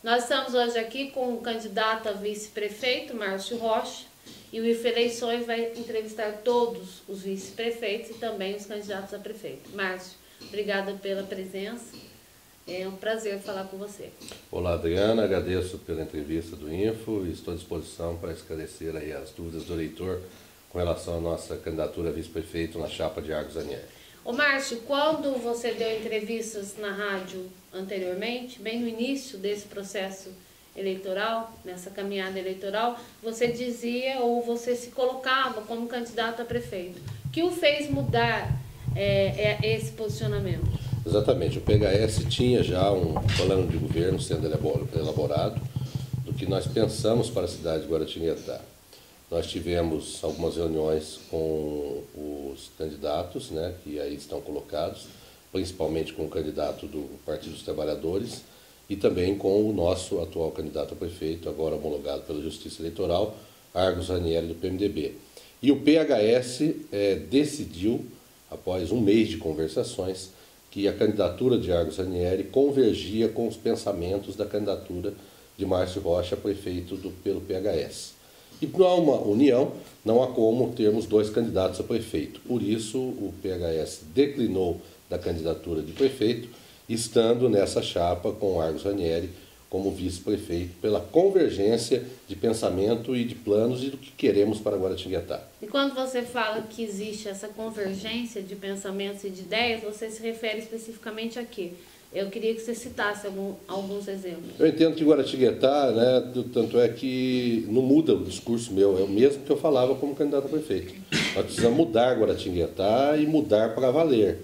Nós estamos hoje aqui com o candidato a vice-prefeito, Márcio Rocha, e o IFE Eleições vai entrevistar todos os vice-prefeitos e também os candidatos a prefeito. Márcio, obrigada pela presença. É um prazer falar com você. Olá, Adriana, agradeço pela entrevista do Info e estou à disposição para esclarecer aí as dúvidas do eleitor com relação à nossa candidatura a vice-prefeito na chapa de Argos Ranieri. Ô Márcio, quando você deu entrevistas na rádio anteriormente, bem no início desse processo eleitoral, nessa caminhada eleitoral, você dizia ou você se colocava como candidato a prefeito. O que o fez mudar esse posicionamento? Exatamente, o PHS tinha já um plano de governo sendo elaborado do que nós pensamos para a cidade de Guaratinguetá. Nós tivemos algumas reuniões com os candidatos, né, que aí estão colocados, principalmente com o candidato do Partido dos Trabalhadores e também com o nosso atual candidato a prefeito, agora homologado pela Justiça Eleitoral, Argos Ranieri, do PMDB. E o PHS decidiu, após um mês de conversações, que a candidatura de Argos Ranieri convergia com os pensamentos da candidatura de Márcio Rocha, prefeito pelo PHS. E não há uma união, não há como termos dois candidatos a prefeito. Por isso, o PHS declinou da candidatura de prefeito, estando nessa chapa com Argos Ranieri como vice-prefeito, pela convergência de pensamento e de planos e do que queremos para Guaratinguetá. E quando você fala que existe essa convergência de pensamentos e de ideias, você se refere especificamente a quê? Eu queria que você citasse alguns exemplos. Eu entendo que Guaratinguetá, né, tanto é que não muda o discurso meu, é o mesmo que eu falava como candidato a prefeito. Nós precisamos mudar Guaratinguetá e mudar para valer.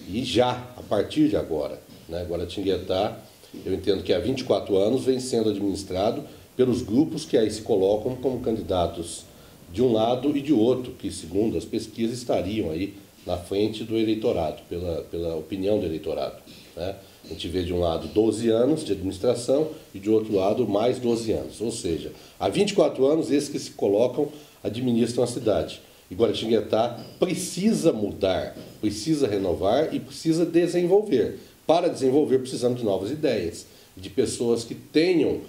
E já, a partir de agora, né, Guaratinguetá, eu entendo que há 24 anos vem sendo administrado pelos grupos que aí se colocam como candidatos de um lado e de outro, que segundo as pesquisas estariam aí na frente do eleitorado, pela opinião do eleitorado, né? A gente vê de um lado 12 anos de administração e de outro lado mais 12 anos. Ou seja, há 24 anos esses que se colocam administram a cidade. E Guaratinguetá precisa mudar, precisa renovar e precisa desenvolver. Para desenvolver precisamos de novas ideias, de pessoas que tenham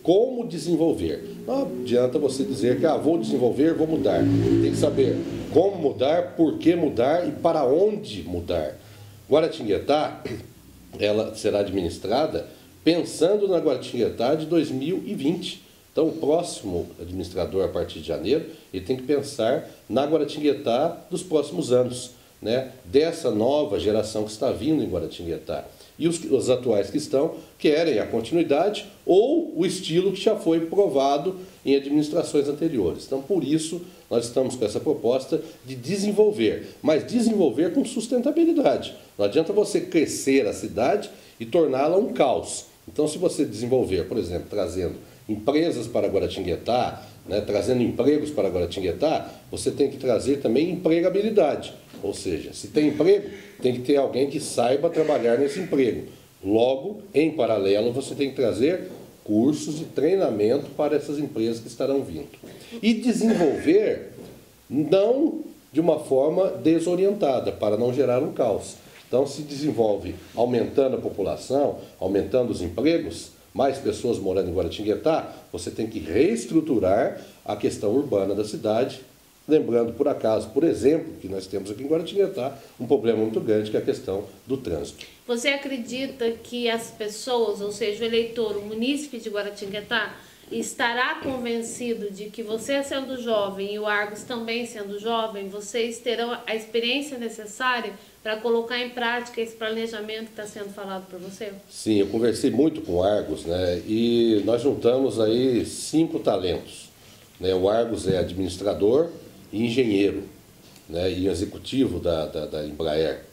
como desenvolver. Não adianta você dizer que vou desenvolver, vou mudar. Tem que saber como mudar, por que mudar e para onde mudar. Guaratinguetá, ela será administrada pensando na Guaratinguetá de 2020. Então, o próximo administrador, a partir de janeiro, ele tem que pensar na Guaratinguetá dos próximos anos, né? Dessa nova geração que está vindo em Guaratinguetá. E os atuais que estão querem a continuidade ou o estilo que já foi provado em administrações anteriores. Então, por isso, nós estamos com essa proposta de desenvolver, mas desenvolver com sustentabilidade. Não adianta você crescer a cidade e torná-la um caos. Então, se você desenvolver, por exemplo, trazendo empresas para Guaratinguetá, né, trazendo empregos para Guaratinguetá, você tem que trazer também empregabilidade. Ou seja, se tem emprego, tem que ter alguém que saiba trabalhar nesse emprego. Logo, em paralelo, você tem que trazer cursos de treinamento para essas empresas que estarão vindo. E desenvolver não de uma forma desorientada, para não gerar um caos. Então, se desenvolve aumentando a população, aumentando os empregos, mais pessoas morando em Guaratinguetá, você tem que reestruturar a questão urbana da cidade, lembrando, por acaso, por exemplo, que nós temos aqui em Guaratinguetá um problema muito grande, que é a questão do trânsito. Você acredita que as pessoas, ou seja, o eleitor, o munícipe de Guaratinguetá, estará convencido de que você sendo jovem e o Argos também sendo jovem, vocês terão a experiência necessária para colocar em prática esse planejamento que está sendo falado por você? Sim, eu conversei muito com o Argos, né, e nós juntamos aí 5 talentos. Né, o Argos é administrador e engenheiro, né, e executivo da Embraer.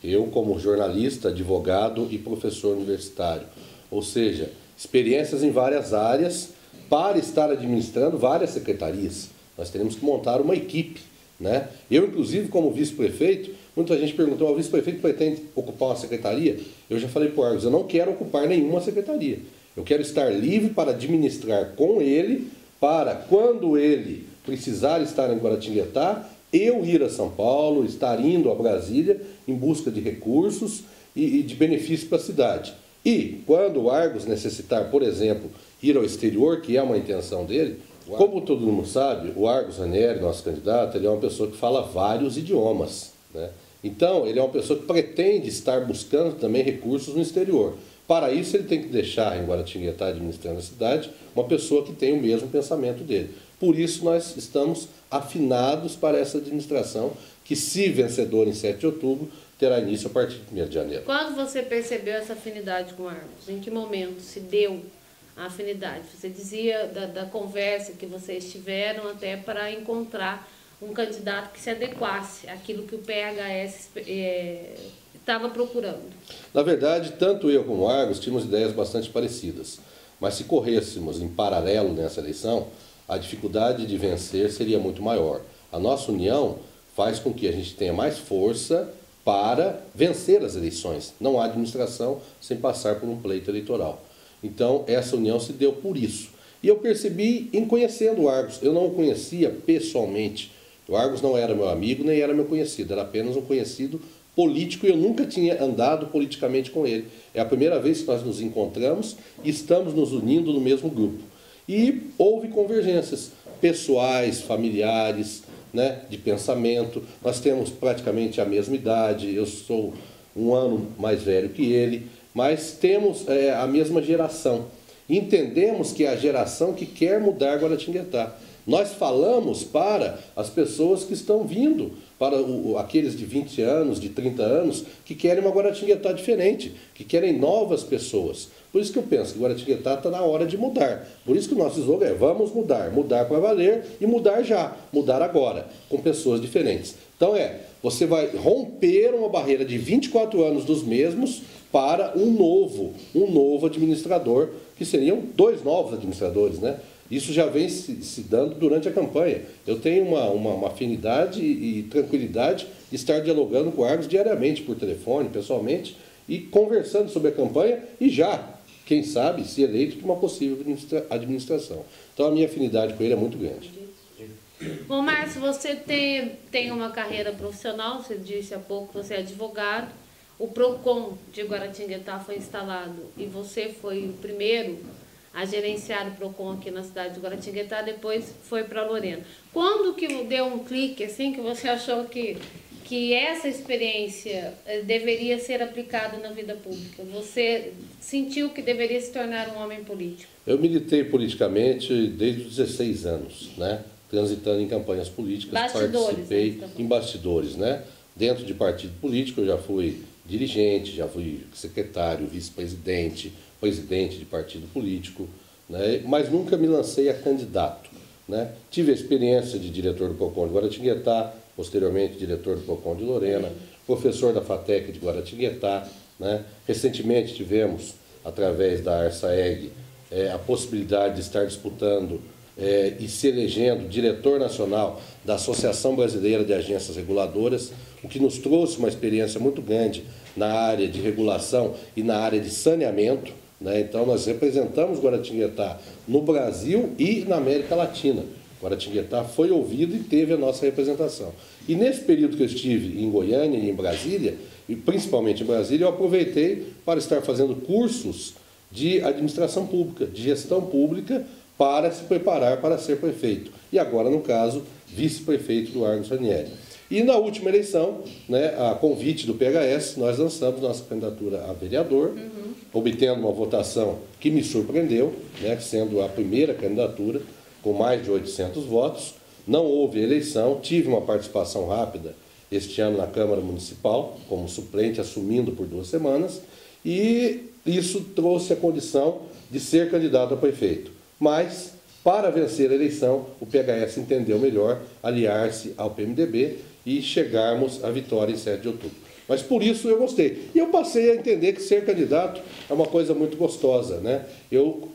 Eu como jornalista, advogado e professor universitário. Ou seja, experiências em várias áreas para estar administrando várias secretarias. Nós teremos que montar uma equipe, né? Eu, inclusive, como vice-prefeito, muita gente perguntou, o vice-prefeito pretende ocupar uma secretaria? Eu já falei para o Argos, eu não quero ocupar nenhuma secretaria. Eu quero estar livre para administrar com ele, para quando ele precisar estar em Guaratinguetá, eu ir a São Paulo, estar indo a Brasília em busca de recursos e de benefícios para a cidade. E quando o Argos necessitar, por exemplo, ir ao exterior, que é uma intenção dele, como todo mundo sabe, o Argos Ranieri, nosso candidato, ele é uma pessoa que fala vários idiomas, né? Então, ele é uma pessoa que pretende estar buscando também recursos no exterior. Para isso, ele tem que deixar em Guaratinguetá, administrando a cidade, uma pessoa que tem o mesmo pensamento dele. Por isso, nós estamos afinados para essa administração, que, se vencedor em 7 de outubro, terá início a partir de 1º de janeiro. Quando você percebeu essa afinidade com o Argos? Em que momento se deu a afinidade? Você dizia da conversa que vocês tiveram até para encontrar um candidato que se adequasse àquilo que o PHS estava procurando. Na verdade, tanto eu como o Argos tínhamos ideias bastante parecidas, mas se corrêssemos em paralelo nessa eleição, a dificuldade de vencer seria muito maior. A nossa união faz com que a gente tenha mais força para vencer as eleições. Não há administração sem passar por um pleito eleitoral. Então, essa união se deu por isso. E eu percebi em conhecendo o Argos. Eu não o conhecia pessoalmente. O Argos não era meu amigo, nem era meu conhecido. Era apenas um conhecido político e eu nunca tinha andado politicamente com ele. É a primeira vez que nós nos encontramos e estamos nos unindo no mesmo grupo. E houve convergências pessoais, familiares, né, de pensamento. Nós temos praticamente a mesma idade. Eu sou um ano mais velho que ele, mas temos a mesma geração. Entendemos que é a geração que quer mudar Guaratinguetá. Nós falamos para as pessoas que estão vindo, para aqueles de 20 anos, de 30 anos, que querem uma Guaratinguetá diferente, que querem novas pessoas. Por isso que eu penso que Guaratinguetá está na hora de mudar. Por isso que o nosso slogan é vamos mudar, mudar para valer e mudar já, mudar agora, com pessoas diferentes. Então você vai romper uma barreira de 24 anos dos mesmos para um novo administrador, que seriam 2 novos administradores, né? Isso já vem se dando durante a campanha. Eu tenho uma afinidade e tranquilidade de estar dialogando com o Argos diariamente, por telefone, pessoalmente, e conversando sobre a campanha e já, quem sabe, se eleito de uma possível administração. Então a minha afinidade com ele é muito grande. Bom, Márcio, você tem uma carreira profissional, você disse há pouco que você é advogado. O PROCON de Guaratinguetá foi instalado e você foi o primeiro a gerenciar o PROCON aqui na cidade de Guaratinguetá, depois foi para Lorena. Quando que deu um clique, assim, que você achou que essa experiência deveria ser aplicada na vida pública? Você sentiu que deveria se tornar um homem político? Eu militei politicamente desde os 16 anos, né? Transitando em campanhas políticas, participei em bastidores, né? Dentro de partido político eu já fui dirigente, já fui secretário, vice-presidente, presidente de partido político, né? Mas nunca me lancei a candidato, né? Tive a experiência de diretor do PROCON de Guaratinguetá, posteriormente diretor do PROCON de Lorena, professor da FATEC de Guaratinguetá, né? Recentemente tivemos, através da ARSAEG, a possibilidade de estar disputando e se elegendo diretor nacional da Associação Brasileira de Agências Reguladoras, o que nos trouxe uma experiência muito grande na área de regulação e na área de saneamento, né? Então nós representamos Guaratinguetá no Brasil e na América Latina. Guaratinguetá foi ouvido e teve a nossa representação. E nesse período que eu estive em Goiânia e em Brasília, e principalmente em Brasília, eu aproveitei para estar fazendo cursos de administração pública, de gestão pública, para se preparar para ser prefeito. E agora, no caso, vice-prefeito do Argos Ranieri. E na última eleição, né, a convite do PHS, nós lançamos nossa candidatura a vereador, obtendo uma votação que me surpreendeu, né, sendo a primeira candidatura, com mais de 800 votos. Não houve eleição, tive uma participação rápida este ano na Câmara Municipal, como suplente, assumindo por 2 semanas, e isso trouxe a condição de ser candidato a prefeito. Mas, para vencer a eleição, o PHS entendeu melhor aliar-se ao PMDB e chegarmos à vitória em 7 de outubro. Mas por isso eu gostei. E eu passei a entender que ser candidato é uma coisa muito gostosa, né? Eu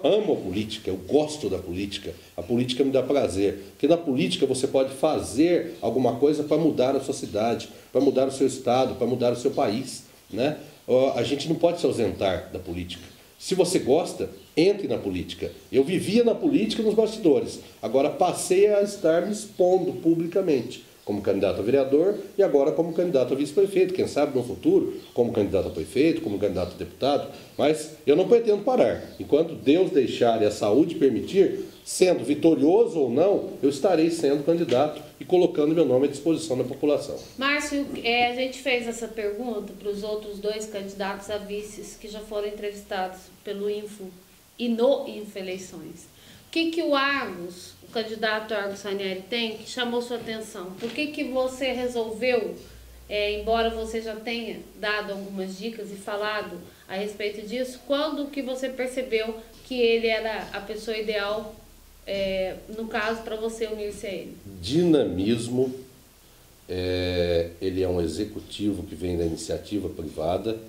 amo a política, eu gosto da política. A política me dá prazer. Porque na política você pode fazer alguma coisa para mudar a sua cidade, para mudar o seu estado, para mudar o seu país, né? A gente não pode se ausentar da política. Se você gosta, entre na política. Eu vivia na política nos bastidores. Agora passei a estar me expondo publicamente. como candidato a vereador e agora como candidato a vice-prefeito, quem sabe no futuro como candidato a prefeito, como candidato a deputado, mas eu não pretendo parar. Enquanto Deus deixar e a saúde permitir, sendo vitorioso ou não, eu estarei sendo candidato e colocando meu nome à disposição da população. Márcio, a gente fez essa pergunta para os outros 2 candidatos a vices que já foram entrevistados pelo Info e no Info Eleições. O que o Argos, o candidato Argos Ranieri tem que chamou sua atenção? Por que você resolveu, embora você já tenha dado algumas dicas e falado a respeito disso, quando que você percebeu que ele era a pessoa ideal, no caso, para você unir-se a ele? Dinamismo, ele é um executivo que vem da iniciativa privada,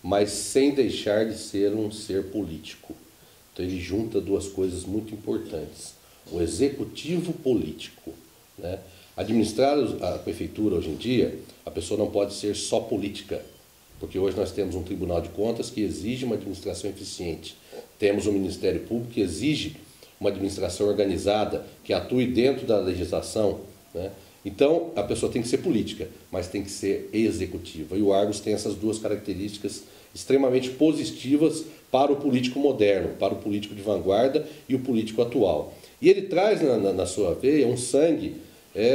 mas sem deixar de ser um ser político. Então ele junta 2 coisas muito importantes, o executivo político, né? Administrar a prefeitura hoje em dia, a pessoa não pode ser só política, porque hoje nós temos um Tribunal de Contas que exige uma administração eficiente, temos um Ministério Público que exige uma administração organizada, que atue dentro da legislação, né? Então a pessoa tem que ser política, mas tem que ser executiva, e o Argos tem essas 2 características extremamente positivas para o político moderno, para o político de vanguarda e o político atual. E ele traz na sua veia um sangue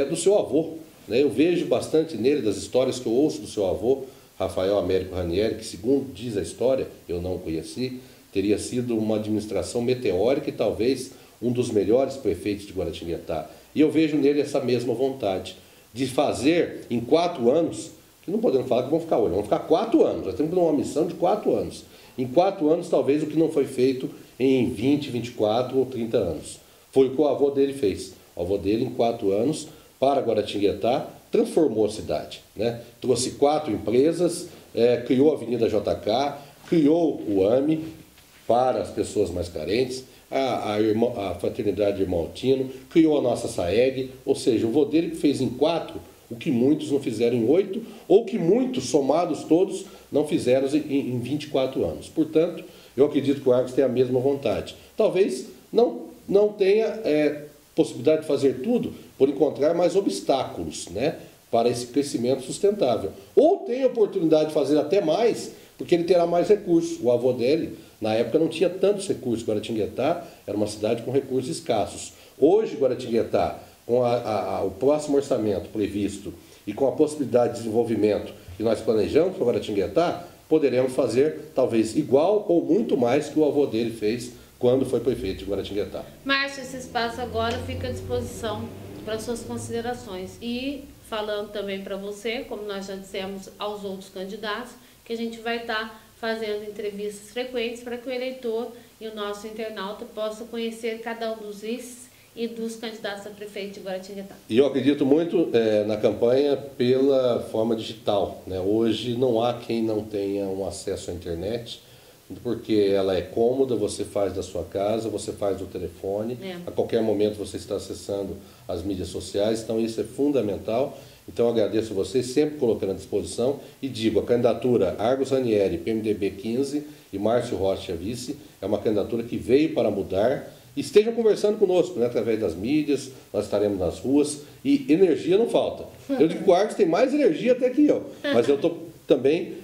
do seu avô, né? Eu vejo bastante nele, das histórias que eu ouço do seu avô, Rafael Américo Ranieri, que segundo diz a história, eu não o conheci, teria sido uma administração meteórica e talvez um dos melhores prefeitos de Guaratinguetá. E eu vejo nele essa mesma vontade de fazer em 4 anos, que não podemos falar que vão ficar hoje, vão ficar 4 anos, nós temos uma missão de 4 anos. Em 4 anos, talvez o que não foi feito em 20, 24 ou 30 anos. Foi o que o avô dele fez. O avô dele, em 4 anos, para Guaratinguetá, transformou a cidade, né? Trouxe 4 empresas, criou a Avenida JK, criou o AME para as pessoas mais carentes, a Fraternidade Irmão Altino, criou a nossa SAEG, ou seja, o avô dele fez em 4 o que muitos não fizeram em 8, ou que muitos, somados todos, não fizeram em 24 anos. Portanto, eu acredito que o Argos tem a mesma vontade. Talvez não tenha possibilidade de fazer tudo por encontrar mais obstáculos, né, para esse crescimento sustentável. Ou tem a oportunidade de fazer até mais, porque ele terá mais recursos. O avô dele, na época, não tinha tantos recursos. Guaratinguetá era uma cidade com recursos escassos. Hoje, Guaratinguetá, com o próximo orçamento previsto e com a possibilidade de desenvolvimento que nós planejamos para Guaratinguetá, poderemos fazer talvez igual ou muito mais que o avô dele fez quando foi prefeito de Guaratinguetá. Márcio, esse espaço agora fica à disposição para suas considerações. E falando também para você, como nós já dissemos aos outros candidatos, que a gente vai estar fazendo entrevistas frequentes para que o eleitor e o nosso internauta possa conhecer cada um dos vices e dos candidatos a prefeito de Guaratinguetá. E eu acredito muito na campanha pela forma digital, né? Hoje não há quem não tenha um acesso à internet, porque ela é cômoda, você faz da sua casa, você faz do telefone, a qualquer momento você está acessando as mídias sociais, então isso é fundamental. Então eu agradeço a vocês, sempre colocando à disposição, e digo, a candidatura Argos Ranieri, PMDB 15 e Márcio Rocha vice, é uma candidatura que veio para mudar. Estejam conversando conosco, né, através das mídias, nós estaremos nas ruas, e energia não falta. Eu digo que o Argos tem mais energia até que eu, mas eu estou também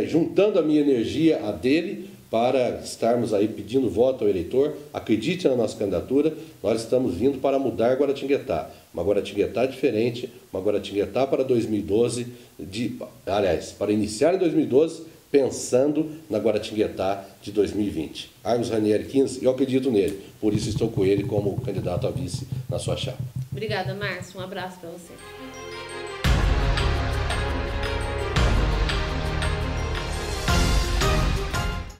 juntando a minha energia à dele para estarmos aí pedindo voto ao eleitor. Acredite na nossa candidatura, nós estamos vindo para mudar Guaratinguetá. Uma Guaratinguetá diferente, uma Guaratinguetá para 2012, para iniciar em 2012, pensando na Guaratinguetá de 2020. Argos Ranieri 15, eu acredito nele, por isso estou com ele como candidato a vice na sua chapa. Obrigada, Márcio. Um abraço para você.